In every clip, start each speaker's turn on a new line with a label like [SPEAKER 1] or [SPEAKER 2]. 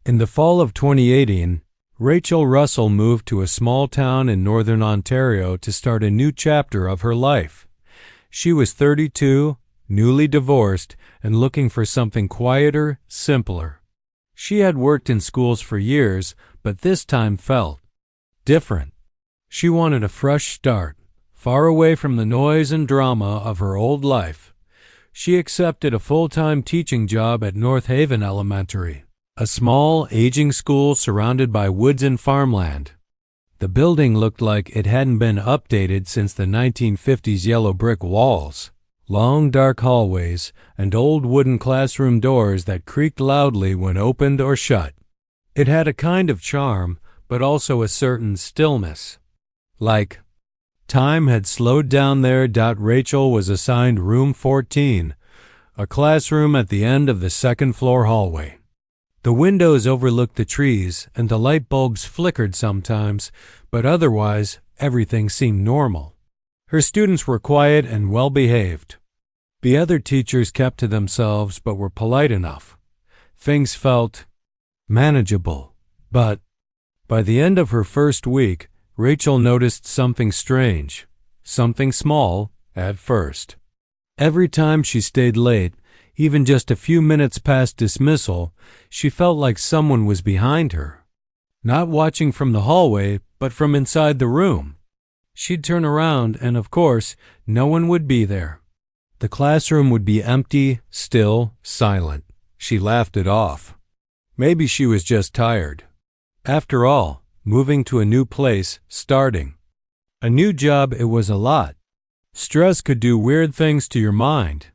[SPEAKER 1] In the fall of 2018, Rachel Russell moved to a small town in northern Ontario to start a new chapter of her life. She was 32, newly divorced, and looking for something quieter, simpler. She had worked in schools for years, but this time felt different. She wanted a fresh start, far away from the noise and drama of her old life. She accepted a full-time teaching job at North Haven Elementary, a small, aging school surrounded by woods and farmland. The building looked like it hadn't been updated since the 1950s. Yellow brick walls, long dark hallways, and old wooden classroom doors that creaked loudly when opened or shut. It had a kind of charm, but also a certain stillness. Like time had slowed down there. Rachel was assigned room 14, a classroom at the end of the second-floor hallway. The windows overlooked the trees, and the light bulbs flickered sometimes, but otherwise everything seemed normal. Her students were quiet and well-behaved. The other teachers kept to themselves but were polite enough. Things felt manageable, but by the end of her first week, Rachel noticed something strange, something small at first. Every time she stayed late, even just a few minutes past dismissal, she felt like someone was behind her. Not watching from the hallway, but from inside the room. She'd turn around and, of course, no one would be there. The classroom would be empty, still, silent. She laughed it off. Maybe she was just tired. After all, moving to a new place, starting a new job, it was a lot. Stress could do weird things to your mind.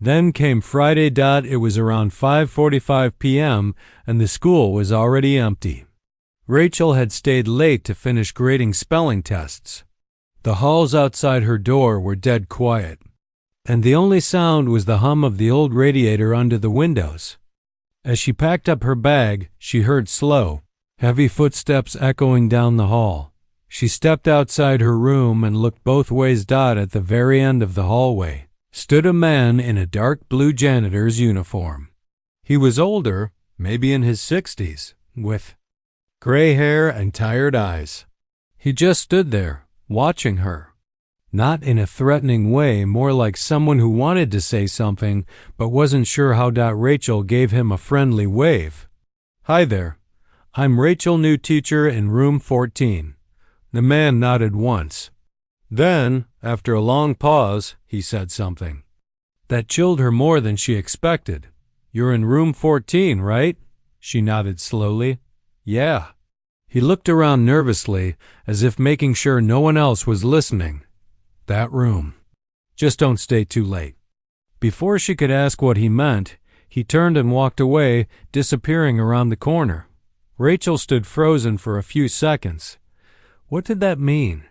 [SPEAKER 1] Then came Friday. It was around 5:45 p.m. and the school was already empty. Rachel had stayed late to finish grading spelling tests. The halls outside her door were dead quiet, and the only sound was the hum of the old radiator under the windows. As she packed up her bag, she heard slow, heavy footsteps echoing down the hall. She stepped outside her room and looked both ways. At the very end of the hallway stood a man in a dark blue janitor's uniform. He was older, maybe in his 60s, with gray hair and tired eyes. He just stood there, watching her. Not in a threatening way, more like someone who wanted to say something but wasn't sure how. Rachel gave him a friendly wave. "Hi there. I'm Rachel, new teacher in room 14. The man nodded once. Then, after a long pause, he said something that chilled her more than she expected. "You're in room 14, right?" She nodded slowly. "Yeah." He looked around nervously, as if making sure no one else was listening. "That room. Just don't stay too late." Before she could ask what he meant, he turned and walked away, disappearing around the corner. Rachel stood frozen for a few seconds. What did that mean?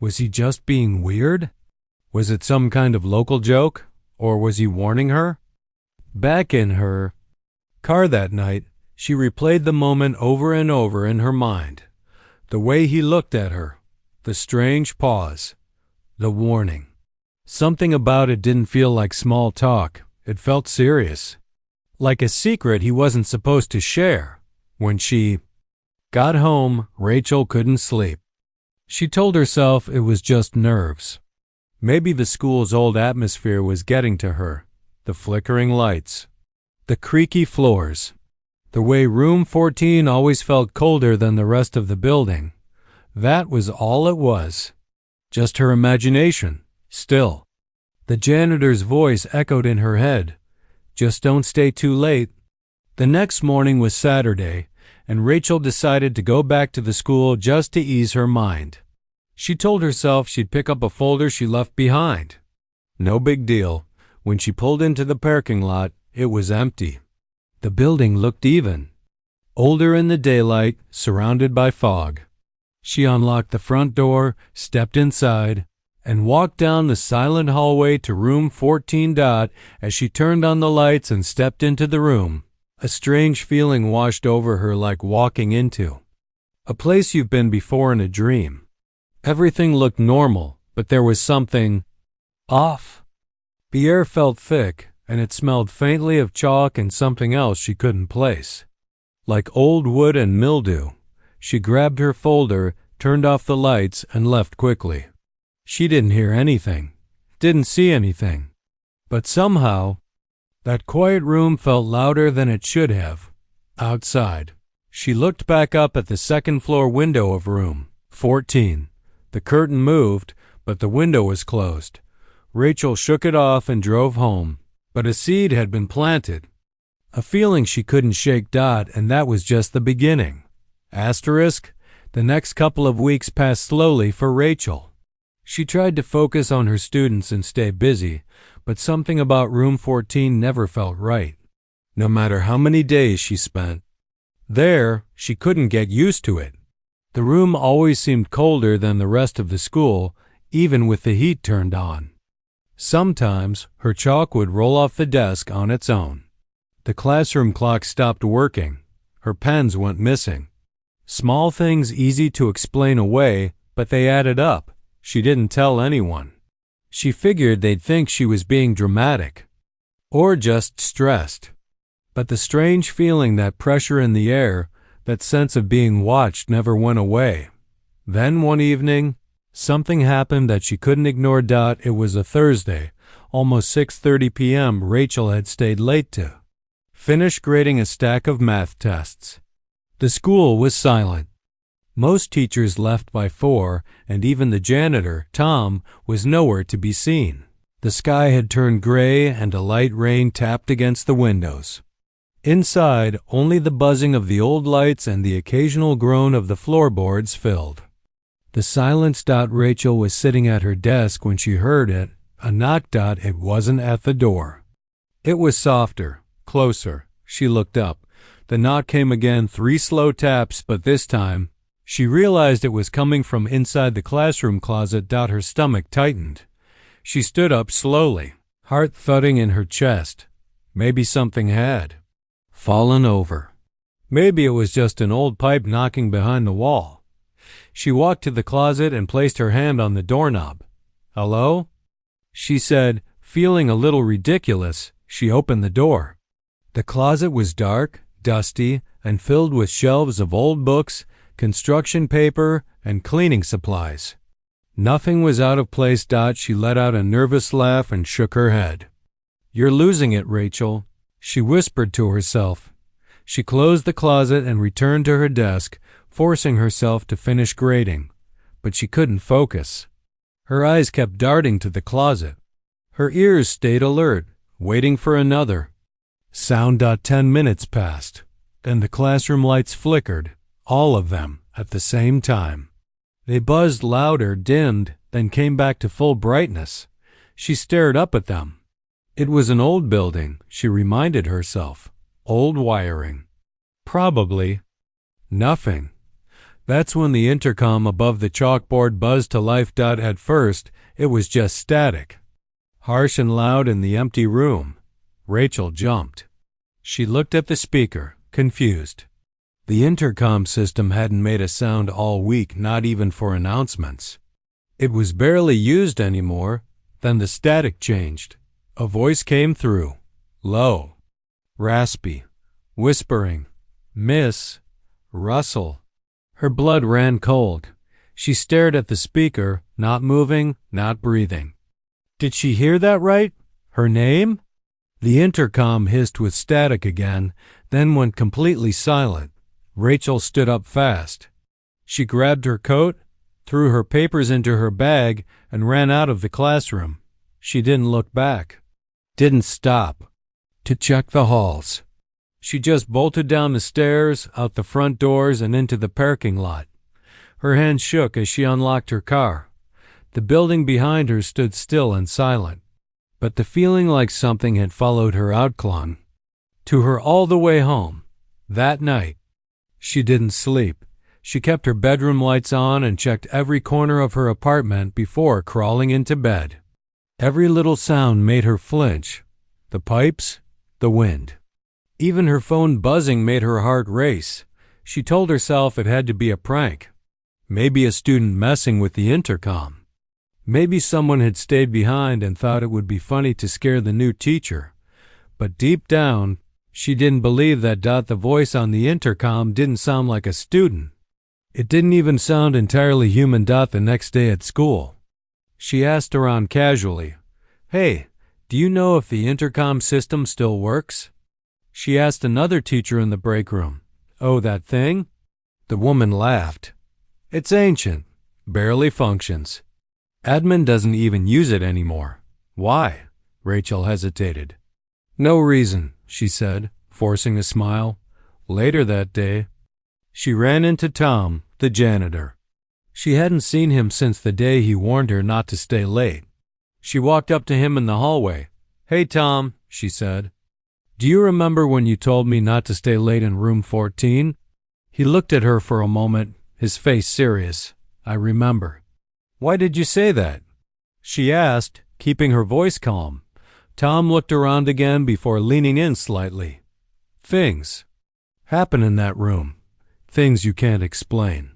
[SPEAKER 1] Was he just being weird? Was it some kind of local joke? Or was he warning her? Back in her car that night, she replayed the moment over and over in her mind. The way he looked at her, the strange pause, the warning. Something about it didn't feel like small talk. It felt serious. Like a secret he wasn't supposed to share. When she got home, Rachel couldn't sleep. She told herself it was just nerves. Maybe the school's old atmosphere was getting to her. The flickering lights, the creaky floors, the way room 14 always felt colder than the rest of the building. That was all it was. Just her imagination. Still, the janitor's voice echoed in her head. Just don't stay too late. The next morning was Saturday, and Rachel decided to go back to the school just to ease her mind. She told herself she'd pick up a folder she left behind. No big deal. When she pulled into the parking lot, it was empty. The building looked even older in the daylight, surrounded by fog. She unlocked the front door, stepped inside, and walked down the silent hallway to room 14. As she turned on the lights and stepped into the room, a strange feeling washed over her, like walking into a place you've been before in a dream. Everything looked normal, but there was something off. The air felt thick, and it smelled faintly of chalk and something else she couldn't place. like old wood and mildew. She grabbed her folder, turned off the lights, and left quickly. She didn't hear anything, didn't see anything. But somehow, that quiet room felt louder than it should have. Outside. She looked back up at the second-floor window of room 14. The curtain moved, but the window was closed. Rachel shook it off and drove home. But a seed had been planted. A feeling she couldn't shake. And that was just the beginning. Asterisk, the next couple of weeks passed slowly for Rachel. She tried to focus on her students and stay busy, but something about room 14 never felt right. No matter how many days she spent there, she couldn't get used to it. The room always seemed colder than the rest of the school, even with the heat turned on. Sometimes her chalk would roll off the desk on its own. The classroom clock stopped working. Her pens went missing. Small things easy to explain away, but they added up. She didn't tell anyone. She figured they'd think she was being dramatic, or just stressed. But the strange feeling, that pressure in the air, that sense of being watched never went away. Then one evening, something happened that she couldn't ignore. It was a Thursday, almost 6:30 p.m. Rachel had stayed late to finish grading a stack of math tests. The school was silent. Most teachers left by 4, and even the janitor, Tom, was nowhere to be seen. The sky had turned gray and a light rain tapped against the windows. Inside, only the buzzing of the old lights and the occasional groan of the floorboards filled the silence. Rachel was sitting at her desk when she heard it, a knock. It wasn't at the door. It was softer, closer. She looked up. The knock came again, 3 slow taps, but this time she realized it was coming from inside the classroom closet. Her stomach tightened. She stood up slowly, heart thudding in her chest. Maybe something had fallen over. Maybe it was just an old pipe knocking behind the wall. She walked to the closet and placed her hand on the doorknob. "Hello?" she said, feeling a little ridiculous. She opened the door. The closet was dark, dusty, and filled with shelves of old books, construction paper, and cleaning supplies. Nothing was out of place. She let out a nervous laugh and shook her head. "You're losing it, Rachel," she whispered to herself. She closed the closet and returned to her desk, forcing herself to finish grading. But she couldn't focus. Her eyes kept darting to the closet. Her ears stayed alert, waiting for another sound. 10 minutes passed. Then the classroom lights flickered, all of them, at the same time. They buzzed louder, dimmed, then came back to full brightness. She stared up at them. It was an old building, she reminded herself. Old wiring. Probably nothing. That's when the intercom above the chalkboard buzzed to life. At first, it was just static, harsh and loud in the empty room. Rachel jumped. She looked at the speaker, confused. The intercom system hadn't made a sound all week, not even for announcements. It was barely used anymore. Then the static changed. A voice came through, low, raspy, whispering, "Miss Russell." Her blood ran cold. She stared at the speaker, not moving, not breathing. Did she hear that right? Her name? The intercom hissed with static again, then went completely silent. Rachel stood up fast. She grabbed her coat, threw her papers into her bag, and ran out of the classroom. She didn't look back. Didn't stop to check the halls. She just bolted down the stairs, out the front doors, and into the parking lot. Her hands shook as she unlocked her car. The building behind her stood still and silent, but the feeling like something had followed her out clung to her all the way home. That night, she didn't sleep. She kept her bedroom lights on and checked every corner of her apartment before crawling into bed. Every little sound made her flinch. The pipes, the wind. Even her phone buzzing made her heart race. She told herself it had to be a prank. Maybe a student messing with the intercom. Maybe someone had stayed behind and thought it would be funny to scare the new teacher. But deep down, She didn't believe that. The voice on the intercom didn't sound like a student. It didn't even sound entirely human. The next day at school, she asked around casually, "Hey, do you know if the intercom system still works?" She asked another teacher in the break room. "Oh, that thing?" The woman laughed. "It's ancient, barely functions. Admin doesn't even use it anymore." "Why?" Rachel hesitated. "No reason," she said, forcing a smile. Later that day, she ran into Tom, the janitor. She hadn't seen him since the day he warned her not to stay late. She walked up to him in the hallway. "Hey, Tom," she said. "Do you remember when you told me not to stay late in room 14? He looked at her for a moment, his face serious. "I remember." "Why did you say that?" she asked, keeping her voice calm. Tom looked around again before leaning in slightly. "Things happen in that room. Things you can't explain."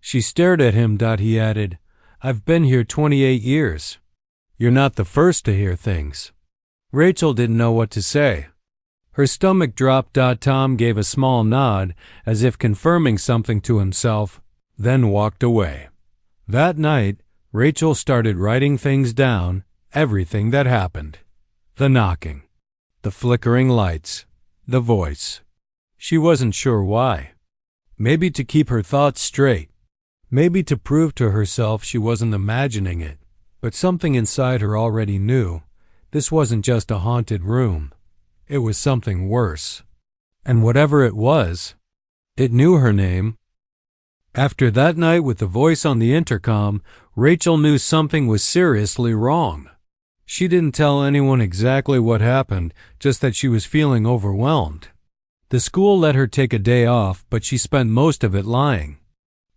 [SPEAKER 1] She stared at him. He added, "I've been here 28 years. You're not the first to hear things." Rachel didn't know what to say. Her stomach dropped. Tom gave a small nod, as if confirming something to himself, then walked away. That night, Rachel started writing things down, everything that happened. The knocking, the flickering lights, the voice. She wasn't sure why. Maybe to keep her thoughts straight. Maybe to prove to herself she wasn't imagining it. But something inside her already knew. This wasn't just a haunted room. It was something worse. And whatever it was, it knew her name. After that night with the voice on the intercom, Rachel knew something was seriously wrong. She didn't tell anyone exactly what happened, just that she was feeling overwhelmed. The school let her take a day off, but she spent most of it lying,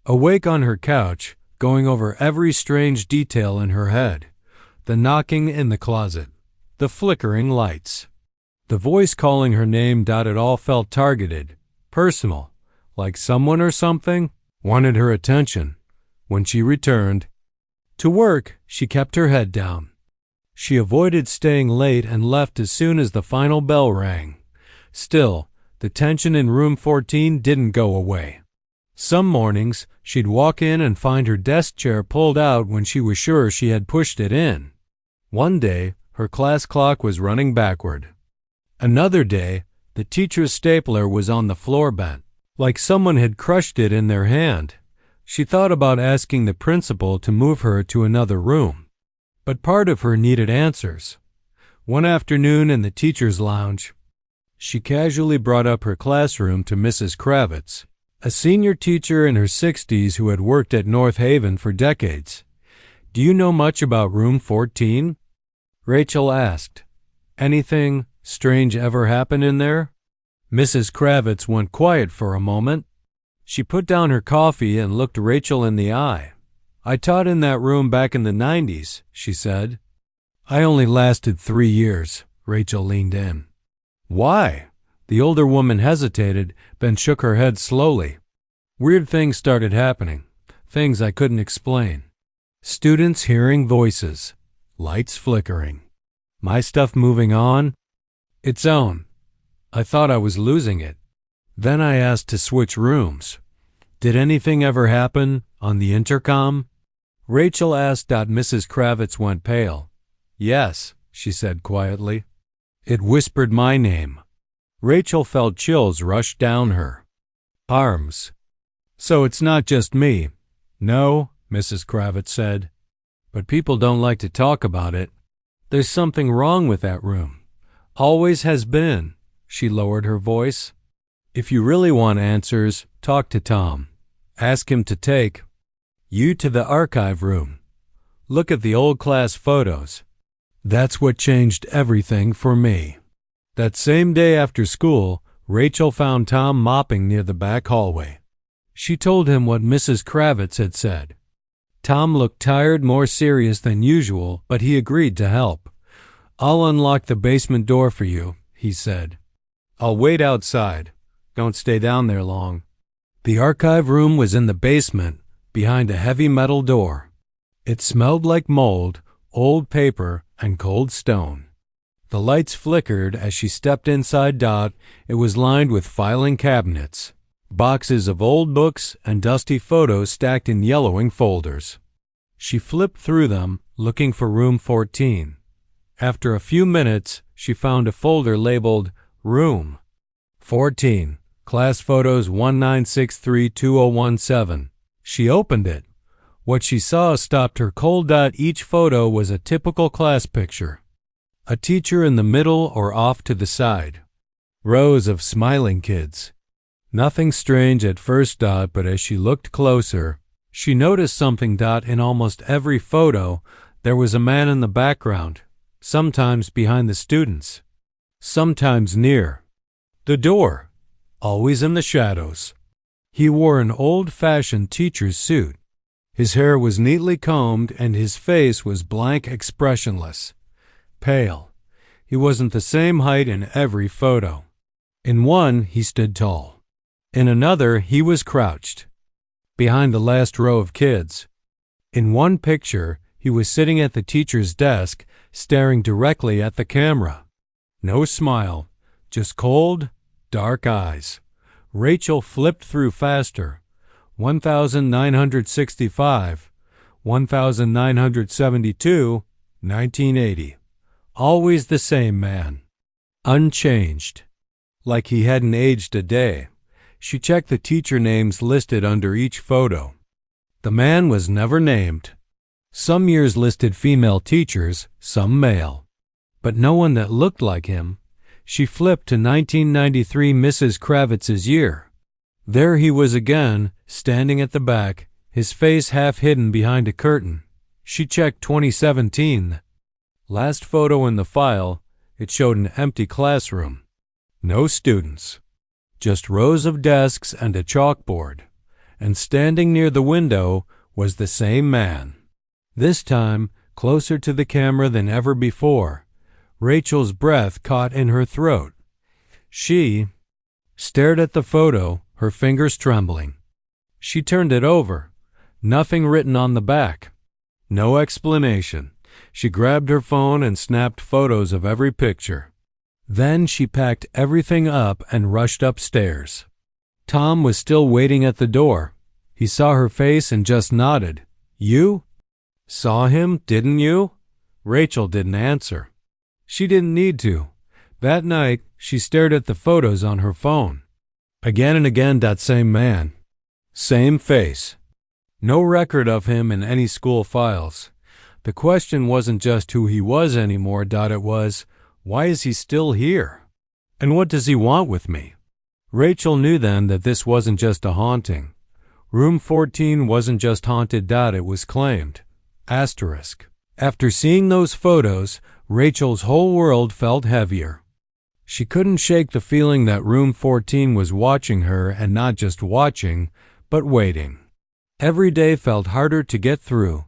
[SPEAKER 1] awake on her couch, going over every strange detail in her head. The knocking in the closet, the flickering lights, the voice calling her name. It all felt targeted, personal, like someone or something wanted her attention. When she returned to work, she kept her head down. She avoided staying late and left as soon as the final bell rang. Still, the tension in room 14 didn't go away. Some mornings, she'd walk in and find her desk chair pulled out when she was sure she had pushed it in. One day, her class clock was running backward. Another day, the teacher's stapler was on the floor bent, like someone had crushed it in their hand. She thought about asking the principal to move her to another room, but part of her needed answers. One afternoon in the teacher's lounge, she casually brought up her classroom to Mrs. Kravitz, a senior teacher in her 60s who had worked at North Haven for decades. "Do you know much about room 14? Rachel asked. "Anything strange ever happen in there?" Mrs. Kravitz went quiet for a moment. She put down her coffee and looked Rachel in the eye. "I taught in that room back in the 90s, she said. "I only lasted 3 years, Rachel leaned in. "Why?" The older woman hesitated, then shook her head slowly. "Weird things started happening, things I couldn't explain. Students hearing voices, lights flickering, my stuff moving on its own. I thought I was losing it. Then I asked to switch rooms. Did anything ever happen on the intercom?" Rachel asked. Mrs. Kravitz went pale. "Yes," she said quietly. "It whispered my name." Rachel felt chills rush down her arms. "So it's not just me." "No," Mrs. Kravitz said. "But people don't like to talk about it. There's something wrong with that room. Always has been." She lowered her voice. "If you really want answers, talk to Tom. Ask him to take you to the archive room. Look at the old class photos. That's what changed everything for me." That same day after school, Rachel found Tom mopping near the back hallway. She told him what Mrs. Kravitz had said. Tom looked tired, more serious than usual, but he agreed to help. "I'll unlock the basement door for you," he said. "I'll wait outside. Don't stay down there long." The archive room was in the basement, behind a heavy metal door. It smelled like mold, old paper, and cold stone. The lights flickered as she stepped inside. It was lined with filing cabinets, boxes of old books, and dusty photos stacked in yellowing folders. She flipped through them, looking for room 14. After a few minutes, she found a folder labeled Room 14, Class Photos 1963-2017. She opened it. What she saw stopped her cold. Each photo was a typical class picture. A teacher in the middle or off to the side. Rows of smiling kids. Nothing strange at first. But as she looked closer, she noticed something. In almost every photo, there was a man in the background, sometimes behind the students, sometimes near the door, always in the shadows. He wore an old-fashioned teacher's suit. His hair was neatly combed and his face was blank, expressionless, pale. He wasn't the same height in every photo. In one, he stood tall. In another, he was crouched, behind the last row of kids. In one picture, he was sitting at the teacher's desk, staring directly at the camera. No smile, just cold, dark eyes. Rachel flipped through faster. 1965, 1972, 1980. Always the same man. Unchanged. Like he hadn't aged a day. She checked the teacher names listed under each photo. The man was never named. Some years listed female teachers, some male. But no one that looked like him. She flipped to 1993, Mrs. Kravitz's year. There he was again, standing at the back, his face half hidden behind a curtain. She checked 2017. Last photo in the file, it showed an empty classroom. No students. Just rows of desks and a chalkboard. And standing near the window was the same man. This time, closer to the camera than ever before. Rachel's breath caught in her throat. She stared at the photo, her fingers trembling. She turned it over. Nothing written on the back. No explanation. She grabbed her phone and snapped photos of every picture. Then she packed everything up and rushed upstairs. Tom was still waiting at the door. He saw her face and just nodded. "You?" "Saw him, didn't you?" Rachel didn't answer. She didn't need to. That night, she stared at the photos on her phone. Again and again, that same man. Same face. No record of him in any school files. The question wasn't just who he was anymore. It was, why is he still here? And what does he want with me? Rachel knew then that this wasn't just a haunting. Room 14 wasn't just haunted. It was claimed. Asterisk. After seeing those photos, Rachel's whole world felt heavier. She couldn't shake the feeling that Room 14 was watching her, and not just watching, but waiting. Every day felt harder to get through.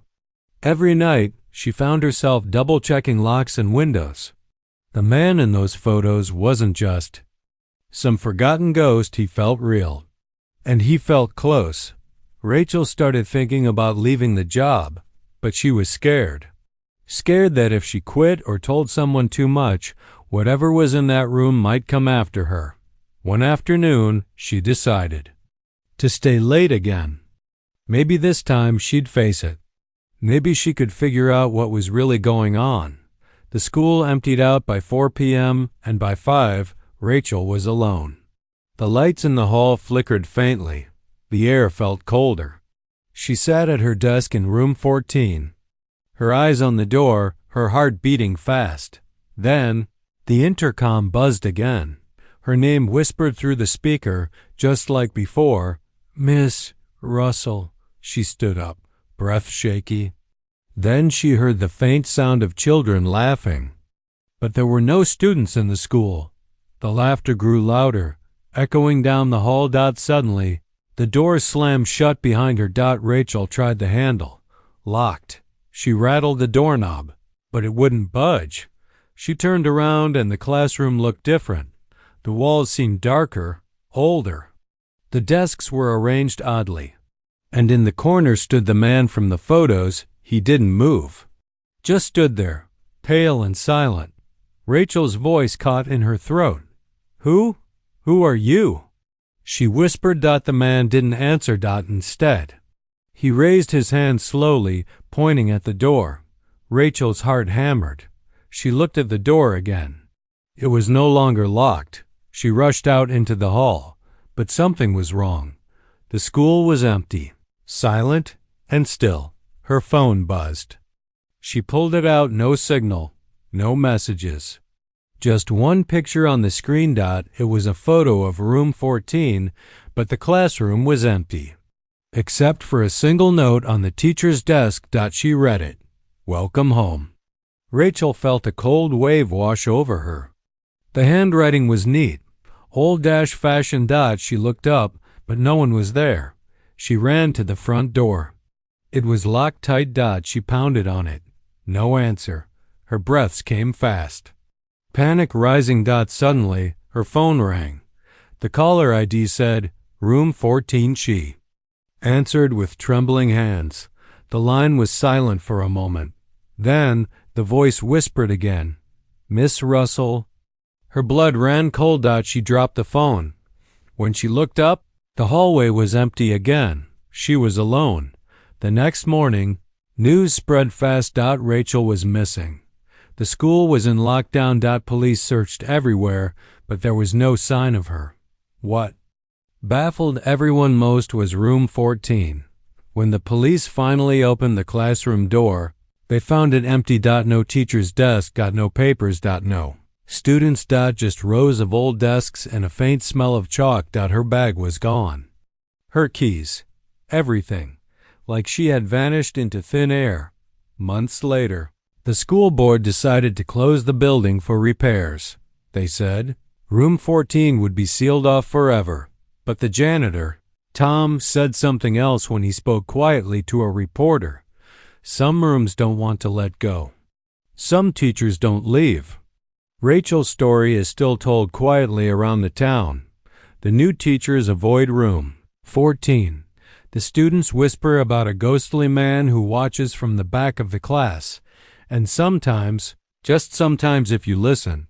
[SPEAKER 1] Every night, she found herself double-checking locks and windows. The man in those photos wasn't just some forgotten ghost. He felt real. And he felt close. Rachel started thinking about leaving the job, but she was scared. Scared that if she quit or told someone too much, whatever was in that room might come after her. One afternoon, she decided to stay late again. Maybe this time she'd face it. Maybe she could figure out what was really going on. The school emptied out by 4 p.m., and by 5, Rachel was alone. The lights in the hall flickered faintly. The air felt colder. She sat at her desk in Room 14, her eyes on the door, her heart beating fast. Then, the intercom buzzed again. Her name whispered through the speaker, just like before. "Miss Russell." She stood up, breath shaky. Then she heard the faint sound of children laughing. But there were no students in the school. The laughter grew louder, echoing down the hall. Suddenly, the door slammed shut behind her. Rachel tried the handle. Locked. She rattled the doorknob, but it wouldn't budge. She turned around and the classroom looked different. The walls seemed darker, older. The desks were arranged oddly. And in the corner stood the man from the photos. He didn't move. Just stood there, pale and silent. Rachel's voice caught in her throat. Who? Who are you? She whispered. The man didn't answer. Instead, he raised his hand slowly, pointing at the door. Rachel's heart hammered. She looked at the door again. It was no longer locked. She rushed out into the hall, but something was wrong. The school was empty, silent, and still. Her phone buzzed. She pulled it out. No signal, no messages. Just one picture on the screen. It was a photo of room 14, but the classroom was empty. Except for a single note on the teacher's desk. She read it. Welcome home. Rachel felt a cold wave wash over her. The handwriting was neat, old-fashioned. She looked up, but no one was there. She ran to the front door. It was locked tight. She pounded on it. No answer. Her breaths came fast. Panic rising. Suddenly, her phone rang. The caller ID said, Room 14. She answered with trembling hands. The line was silent for a moment. Then, the voice whispered again, Miss Russell. Her blood ran cold. She dropped the phone. When she looked up, the hallway was empty again. She was alone. The next morning, news spread fast. Rachel was missing. The school was in lockdown. Police searched everywhere, but there was no sign of her. What baffled everyone most was room 14. When the police finally opened the classroom door, they found it empty. No teacher's desk. No papers. No students. Just rows of old desks and a faint smell of chalk. Her bag was gone. Her keys. Everything. Like she had vanished into thin air. Months later, the school board decided to close the building for repairs. They said room 14 would be sealed off forever. But the janitor, Tom, said something else when he spoke quietly to a reporter. Some rooms don't want to let go. Some teachers don't leave. Rachel's story is still told quietly around the town. The new teachers avoid room 14. The students whisper about a ghostly man who watches from the back of the class. And sometimes, just sometimes if you listen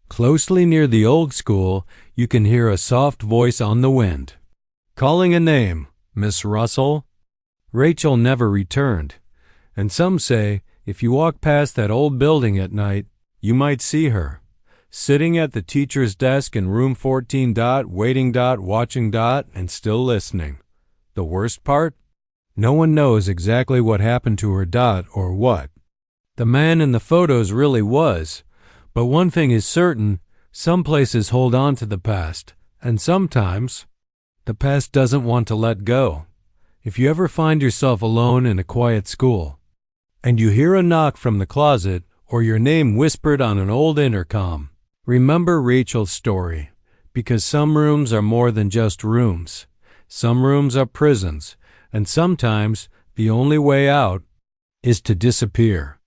[SPEAKER 1] closely near the old school, you can hear a soft voice on the wind, calling a name, Miss Russell. Rachel never returned. And some say if you walk past that old building at night, you might see her, sitting at the teacher's desk in room 14. Waiting. Watching. And still listening. The worst part? No one knows exactly what happened to her. Or what the man in the photos really was. But one thing is certain, some places hold on to the past, and sometimes the past doesn't want to let go. If you ever find yourself alone in a quiet school, and you hear a knock from the closet or your name whispered on an old intercom, remember Rachel's story, because some rooms are more than just rooms. Some rooms are prisons, and sometimes the only way out is to disappear.